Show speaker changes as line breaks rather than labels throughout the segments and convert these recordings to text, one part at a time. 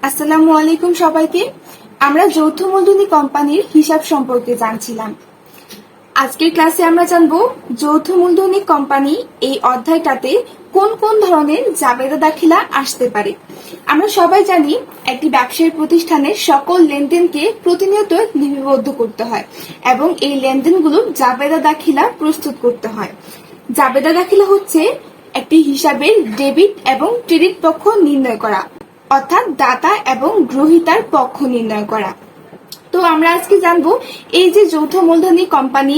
আসসালামু আলাইকুম সবাইকে। আমরা যৌথ মূলধনী কোম্পানির হিসাব সম্পর্কে জানছিলাম। আজকের ক্লাসে আমরা জানবো যৌথ মূলধনী কোম্পানি এই অধ্যায়টাতে কোন কোন ধরনের জাবেদা দাখিলা আসতে পারে। আমরা সবাই জানি একটি ব্যবসায়ী প্রতিষ্ঠানের সকল লেনদেনকে প্রতিনিয়ত লিপিবদ্ধ করতে হয় এবং এই লেনদেনগুলো জাবেদা দাখিলা প্রস্তুত করতে হয়। জাবেদা দাখিলা হচ্ছে একটি হিসাবের ডেবিট এবং ক্রেডিট পক্ষ নির্ণয় করা, অর্থাৎ দাতা এবং গ্রহীতার পক্ষ নির্ণয় করা। তো আমরা আজকে জানবো এই যে যৌথ মূলধনী কোম্পানি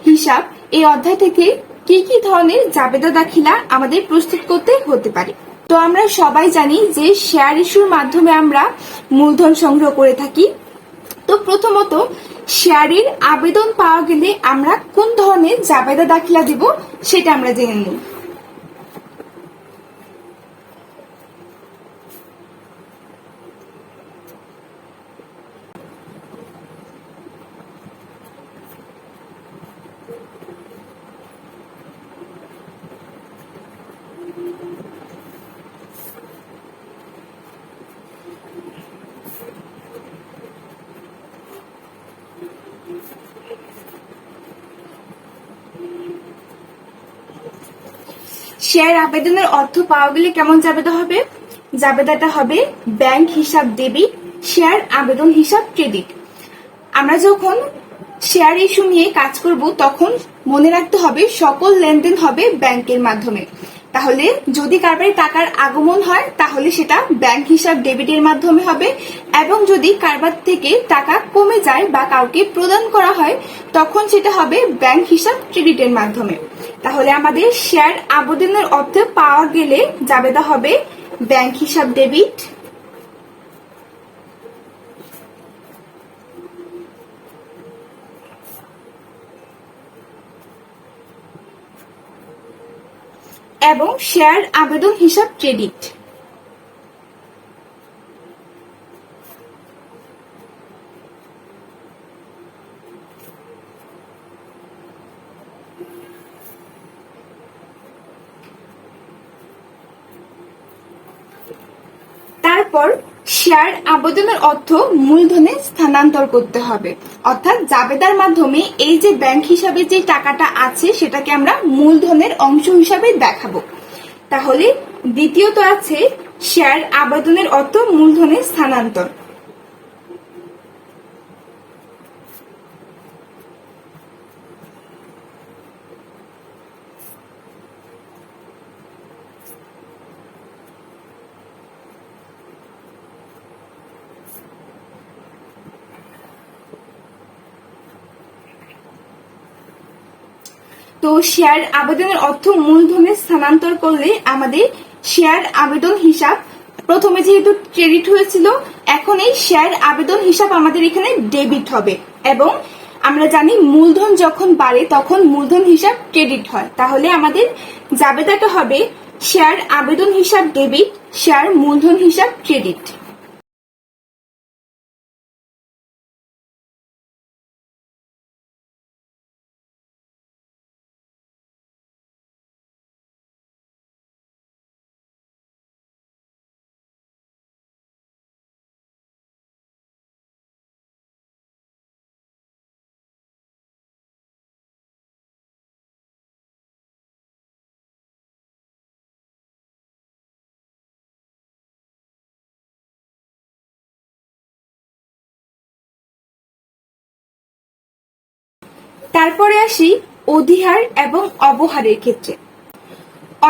হিসাব, এই অধ্যায় থেকে কি কি ধরনের জাবেদা দাখিলা আমাদের প্রস্তুত করতে হতে পারে। তো আমরা সবাই জানি যে শেয়ার ইস্যুর মাধ্যমে আমরা মূলধন সংগ্রহ করে থাকি। তো প্রথমত শেয়ারের আবেদন পাওয়া গেলে আমরা কোন ধরনের জাবেদা দাখিলা দিব সেটা আমরা জেনে নিই। শেয়ার আবেদনের অর্থ পাওয়া গেলে কেমন জাবেদা হবে? জাবেদাটা হবে ব্যাংক হিসাব ডেবিট, শেয়ার আবেদন হিসাব ক্রেডিট। আমরা যখন শেয়ার ইস্যু নিয়ে কাজ করব তখন মনে রাখতে হবে সকল লেনদেন হবে ব্যাংকের মাধ্যমে। তাহলে যদি কারবারে টাকার আগমন হয় তাহলে সেটা ব্যাংক হিসাব ডেবিটের মাধ্যমে হবে, এবং যদি কারবার থেকে টাকা কমে যায় বা কাউকে প্রদান করা হয় তখন সেটা হবে ব্যাংক হিসাব ক্রেডিটের মাধ্যমে। তাহলে আমাদের শেয়ার আবেদনের অর্থ পাওয়া গেলে জাবেদা হবে ব্যাংক হিসাব ডেবিট, এবং শেয়ার আবেদন হিসাব ক্রেডিট। তারপর শেয়ার আবেদনের অর্থ মূলধনে স্থানান্তর করতে হবে, অর্থাৎ জাবেদার মাধ্যমে এই যে ব্যাংক হিসাবে যে টাকাটা আছে সেটাকে আমরা মূলধনের অংশ হিসাবে দেখাবো। তাহলে দ্বিতীয়ত আছে শেয়ার আবেদনের অর্থ মূলধনে স্থানান্তর। তো শেয়ার আবেদনের অর্থ মূলধনে স্থানান্তর করলে আমাদের শেয়ার আবেদন হিসাব, প্রথমে যেহেতু ক্রেডিট হয়েছিল এখন এই শেয়ার আবেদন হিসাব আমাদের এখানে ডেবিট হবে, এবং আমরা জানি মূলধন যখন বাড়ে তখন মূলধন হিসাব ক্রেডিট হয়। তাহলে আমাদের জাবেদাটা হবে শেয়ার আবেদন হিসাব ডেবিট, শেয়ার মূলধন হিসাব ক্রেডিট। তারপরে আসি অধিহার এবং অবহারের ক্ষেত্রে।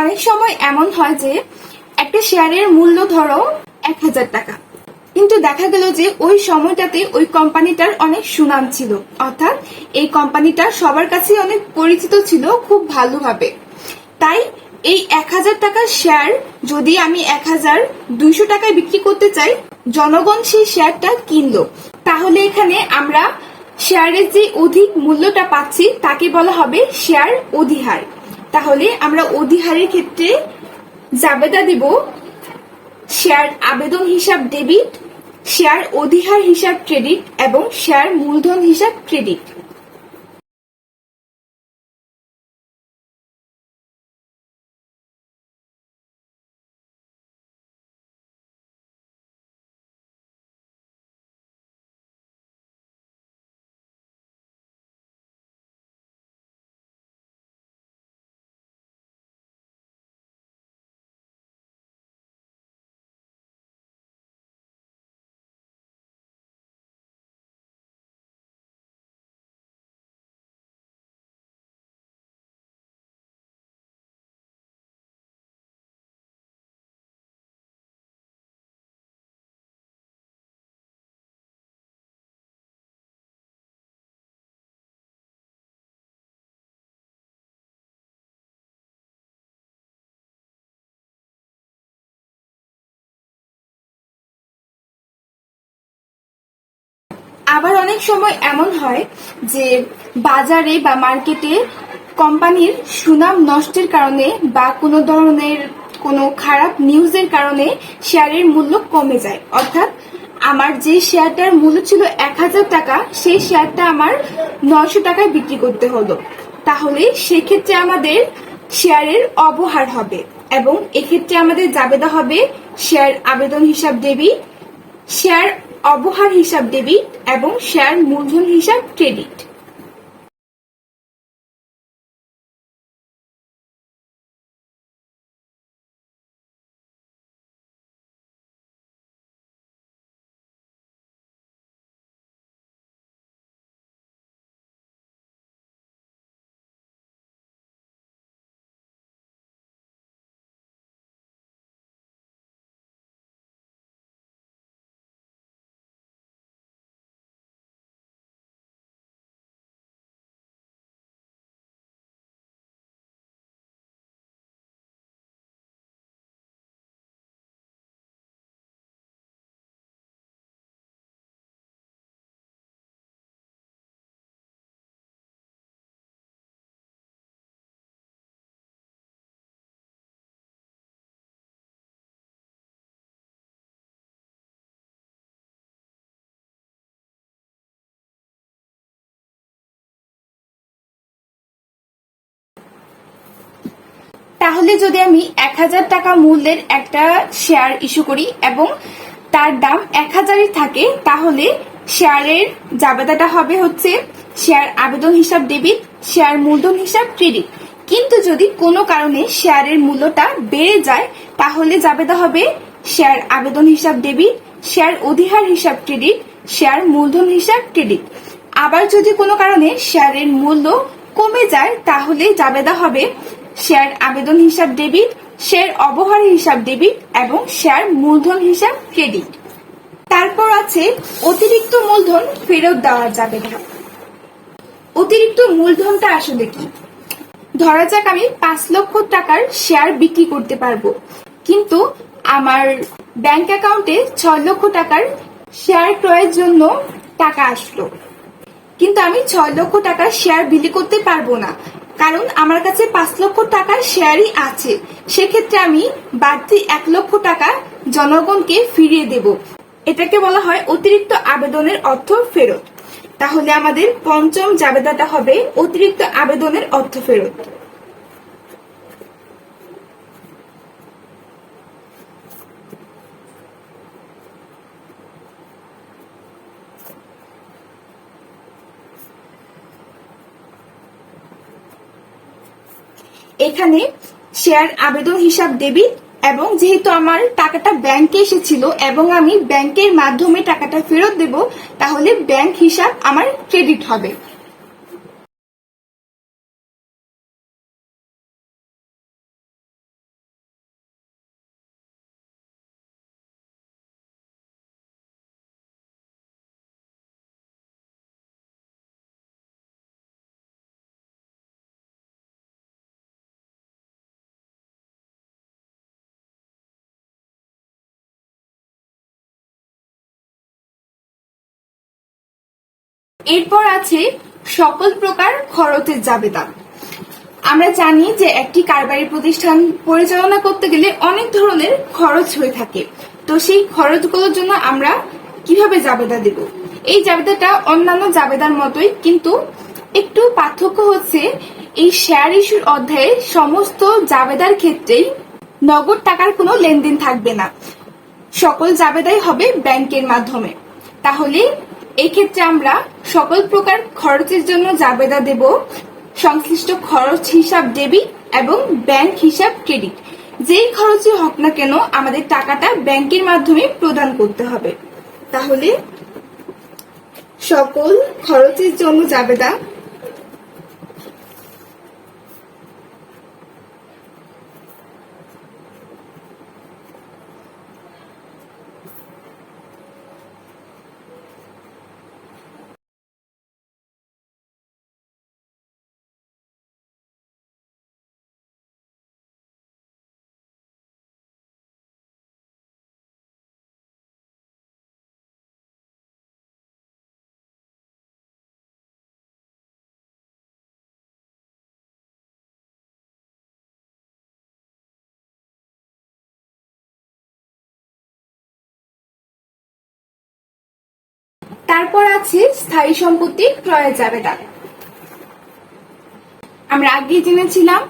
অনেক সময় এমন হয় যে একটা শেয়ারের মূল্য ধরো 1000 টাকা, কিন্তু দেখা গেল যে ওই সময়টাতে ওই কোম্পানিটার অনেক সুনাম ছিল, অর্থাৎ এই কোম্পানিটা সবার কাছে অনেক পরিচিত ছিল খুব ভালোভাবে। তাই এই 1000 টাকার শেয়ার যদি আমি 1200 টাকায় বিক্রি করতে চাই, জনগণ সেই শেয়ারটা কিনলো, তাহলে এখানে আমরা শেয়ারের যে অধিক মূল্যটা পাচ্ছি তাকে বলা হবে শেয়ার অধিহার। তাহলে আমরা অধিহারের ক্ষেত্রে জাবেদা দিব শেয়ার আবেদন হিসাব ডেবিট, শেয়ার অধিহার হিসাব ক্রেডিট এবং শেয়ার মূলধন হিসাব ক্রেডিট। আবার অনেক সময় এমন হয় যে বাজারে বা মার্কেটে কোম্পানির সুনাম নষ্টের কারণে বা কোনো ধরনের কোনো খারাপ নিউজের কারণে শেয়ারের মূল্য কমে যায়। অর্থাৎ আমার যে শেয়ারটার মূল্য ছিল 1000 টাকা, সেই শেয়ারটা আমার 900 টাকায় বিক্রি করতে হলো। তাহলে সেক্ষেত্রে আমাদের শেয়ারের অবহার হবে এবং এক্ষেত্রে আমাদের জাবেদা হবে শেয়ার আবেদন হিসাব ডেবিট, শেয়ার অবহার হিসাব ডেবিট এবং শেয়ার মূলধন হিসাব ক্রেডিট। তাহলে যদি আমি 1000 টাকা মূল্যের একটা শেয়ার ইস্যু করি এবং তার দাম 1000-ই থাকে, তাহলে শেয়ারের জাবেদাটা হবে হচ্ছে শেয়ার আবেদন হিসাব ডেবিট, শেয়ার মূলধন হিসাব ক্রেডিট। কিন্তু যদি কোনো কারণে শেয়ারের মূল্যটা বেড়ে যায়, তাহলে জাবেদা হবে শেয়ার আবেদন হিসাব ডেবিট, শেয়ার অধিহার হিসাব ক্রেডিট, শেয়ার মূলধন হিসাব ক্রেডিট। আবার যদি কোনো কারণে শেয়ারের মূল্য কমে যায়, তাহলে জাবেদা হবে শেয়ার আবেদন হিসাব ডেবিট, শেয়ার অবহার হিসাব ডেবিট এবং শেয়ার মূলধন হিসাব ক্রেডিট। তারপর আছে অতিরিক্ত মূলধন ফেরত দেওয়ার জাবেদা। অতিরিক্ত মূলধনটা আসলে কি? ধরা যাক আমি 5 লক্ষ টাকার শেয়ার বিক্রি করতে পারবো, কিন্তু আমার ব্যাংক অ্যাকাউন্টে 6 লক্ষ টাকার শেয়ার ক্রয়ের জন্য টাকা আসলো, কিন্তু আমি 6 লক্ষ টাকার শেয়ার বিলি করতে পারবো না, কারণ আমার কাছে 5 লক্ষ টাকার শেয়ারই আছে। সেক্ষেত্রে আমি বাড়তি 1 লক্ষ টাকা জনগণকে ফিরিয়ে দেব। এটাকে বলা হয় অতিরিক্ত আবেদনের অর্থ ফেরত। তাহলে আমাদের পঞ্চম জাবেদাটা হবে অতিরিক্ত আবেদনের অর্থ ফেরত। এখানে শেয়ার আবেদন হিসাব ডেবিট, এবং যেহেতু আমার টাকাটা ব্যাংকে এসেছিল এবং আমি ব্যাংকের মাধ্যমে টাকাটা ফেরত দেব, তাহলে ব্যাংক হিসাব আমার ক্রেডিট হবে। এরপর আছে সকল প্রকার খরচের জাবেদা। আমরা জানি যে একটি কারবারি প্রতিষ্ঠান পরিচালনা করতে গেলে অনেক ধরনের খরচ হয়ে থাকে। তো সেই খরচগুলোর জন্য আমরা কিভাবে জাবেদা দেব? এই জাবেদাটা অন্যান্য জাবেদার মতোই, কিন্তু একটু পার্থক্য হচ্ছে এই শেয়ার ইস্যুর অধ্যায়ে সমস্ত জাবেদার ক্ষেত্রেই নগদ টাকার কোনো লেনদেন থাকবে না, সকল জাবেদাই হবে ব্যাংকের মাধ্যমে। তাহলে এই ক্ষেত্রে আমরা সকল প্রকার খরচের জন্য জাবেদা দেব সংশ্লিষ্ট খরচ হিসাব ডেবিট এবং ব্যাংক হিসাব ক্রেডিট। যেই খরচই হোক না কেন আমাদের টাকাটা ব্যাংকের মাধ্যমে প্রদান করতে হবে। তাহলে সকল খরচের জন্য জাবেদা তারপর আছে স্থায়ী সম্পত্তি ক্রয়ের জাবেদা। আমরা আগেই জেনেছিলাম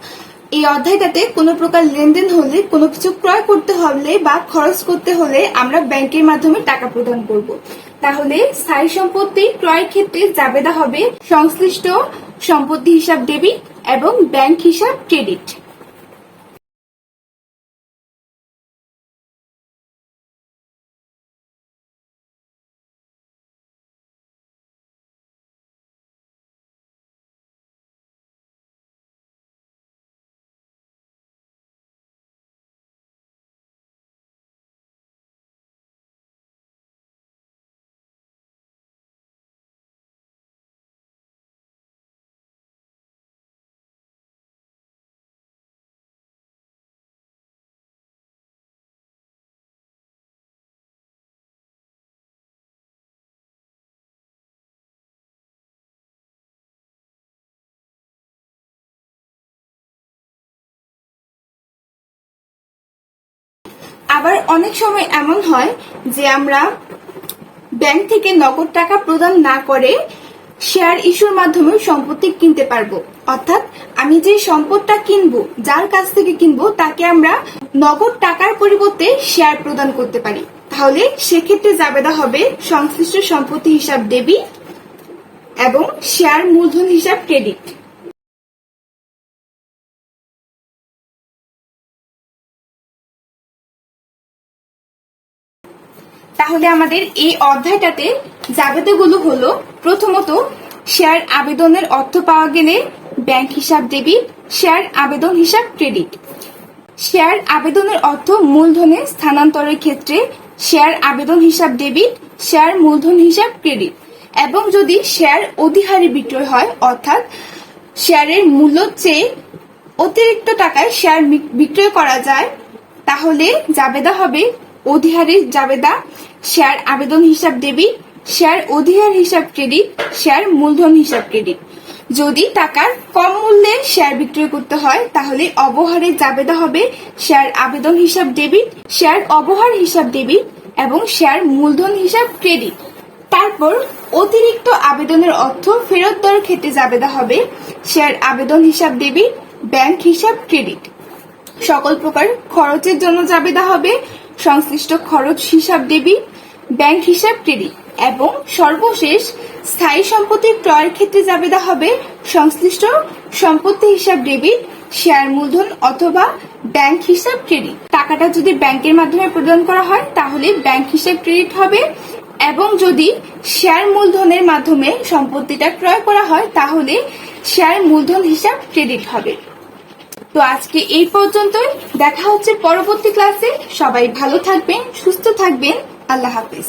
এই অধ্যায়টাতে কোনো প্রকার লেনদেন হলে, কোনো কিছু ক্রয় করতে হলে বা খরচ করতে হলে আমরা ব্যাংকের মাধ্যমে টাকা প্রদান করব। তাহলে স্থায়ী সম্পত্তি ক্রয়ের ক্ষেত্রে জাবেদা হবে সংশ্লিষ্ট সম্পত্তি হিসাব ডেবিট এবং ব্যাংক হিসাব ক্রেডিট। আবার অনেক সময় এমন হয় যে আমরা ব্যাংক থেকে নগদ টাকা প্রদান না করে শেয়ার ইস্যুর মাধ্যমে সম্পত্তি কিনতে পারবো। অর্থাৎ আমি যে সম্পদটা কিনবো, যার কাছ থেকে কিনবো, তাকে আমরা নগদ টাকার পরিবর্তে শেয়ার প্রদান করতে পারি। তাহলে সেক্ষেত্রে জাবেদা হবে সংশ্লিষ্ট সম্পত্তি হিসাব ডেবিট এবং শেয়ার মূলধন হিসাব ক্রেডিট। তাহলে আমাদের এই অধ্যায়টাতে জাবেদাগুলো হলো, প্রথমত শেয়ার আবেদনের অর্থ পাওয়া গেলে ব্যাংক হিসাব ডেবিট, শেয়ার আবেদন হিসাব ক্রেডিট। শেয়ার আবেদনের অর্থ মূলধনে স্থানান্তরের ক্ষেত্রে শেয়ার আবেদন হিসাব ডেবিট, শেয়ার মূলধন হিসাব ক্রেডিট। এবং যদি শেয়ার অধিহারে বিক্রয় হয়, অর্থাৎ শেয়ারের মূল্যের চেয়ে অতিরিক্ত টাকায় শেয়ার বিক্রয় করা যায়, তাহলে জাবেদা হবে অধিহারের জাবেদা, শেয়ার আবেদন হিসাব ডেবিট, শেয়ার অধিহার হিসাব ক্রেডিট, শেয়ার মূলধন হিসাব ক্রেডিট। যদি টাকার কম মূল্যে শেয়ার বিক্রয় করতে হয়, তাহলে অবহারের জাবেদা হবে শেয়ার আবেদন হিসাব ডেবিট, শেয়ার অবহার হিসাব ডেবিট এবং শেয়ার মূলধন হিসাব ক্রেডিট। তারপর অতিরিক্ত আবেদনের অর্থ ফেরত দেওয়ার ক্ষেত্রে জাবেদা হবে শেয়ার আবেদন হিসাব ডেবিট, ব্যাংক হিসাব ক্রেডিট। সকল প্রকার খরচের জন্য জাবেদা হবে সংশ্লিষ্ট খরচ হিসাব ডেবিট, ব্যাংক হিসাব ক্রেডিট। এবং সর্বশেষ স্থায়ী সম্পত্তি ক্রয়ের ক্ষেত্রে জাবেদা হবে সংশ্লিষ্ট সম্পত্তি হিসাব ডেবিট, শেয়ার মূলধন অথবা ব্যাংক হিসাব ক্রেডিট। টাকাটা যদি ব্যাংকের মাধ্যমে প্রদান করা হয় তাহলে ব্যাংক হিসাব ক্রেডিট হবে, এবং যদি শেয়ার মূলধনের মাধ্যমে সম্পত্তিটা ক্রয় করা হয় তাহলে শেয়ার মূলধন হিসাব ক্রেডিট হবে। তো আজকে এই পর্যন্তই, দেখা হচ্ছে পরবর্তী ক্লাসে। সবাই ভালো থাকবেন, সুস্থ থাকবেন। আল্লাহ হাফেজ।